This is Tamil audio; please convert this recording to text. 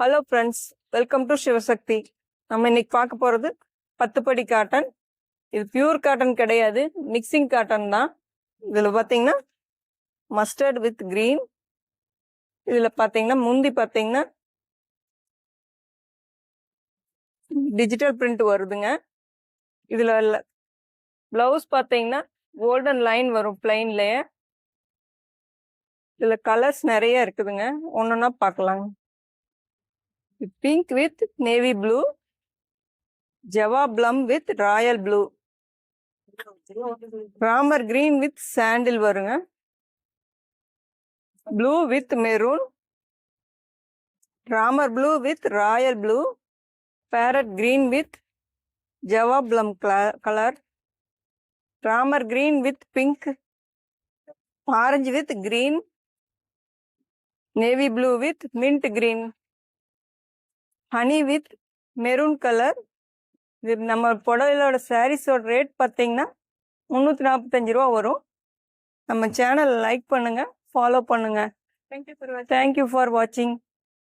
Hello friends, welcome to Sivasakthi. நம்ம இன்னைக்கு பார்க்க போகிறது 10 படி காட்டன். இது பியூர் காட்டன் கிடையாது, மிக்சிங் காட்டன் தான். இதில் பார்த்தீங்கன்னா மஸ்டர்ட் வித் க்ரீன். இதில் பார்த்தீங்கன்னா முந்தி பார்த்தீங்கன்னா டிஜிட்டல் பிரிண்ட் வருதுங்க. இதில் ப்ளவுஸ் பார்த்தீங்கன்னா கோல்டன் லைன் வரும் பிளைன்லேயே. இதில் கலர்ஸ் நிறைய இருக்குதுங்க, ஒன்றுன்னா பார்க்கலாங்க. பிங்க் வித் நேவி ப்ளூ, ஜவா plum with royal blue, Ramar green with sandal வருங்க, blue with maroon, Ramar blue with royal blue, parrot green with ஜவா plum colour, Ramar green with pink, orange with green, navy blue with mint green, honey with maroon colour. இது நம்ம புடவையோட சாரீஸோட ரேட் பார்த்தீங்கன்னா 345 ரூபா வரும். நம்ம சேனல் லைக் பண்ணுங்கள், ஃபாலோ பண்ணுங்கள். தேங்க்யூ ஃபார் வாட்சிங்.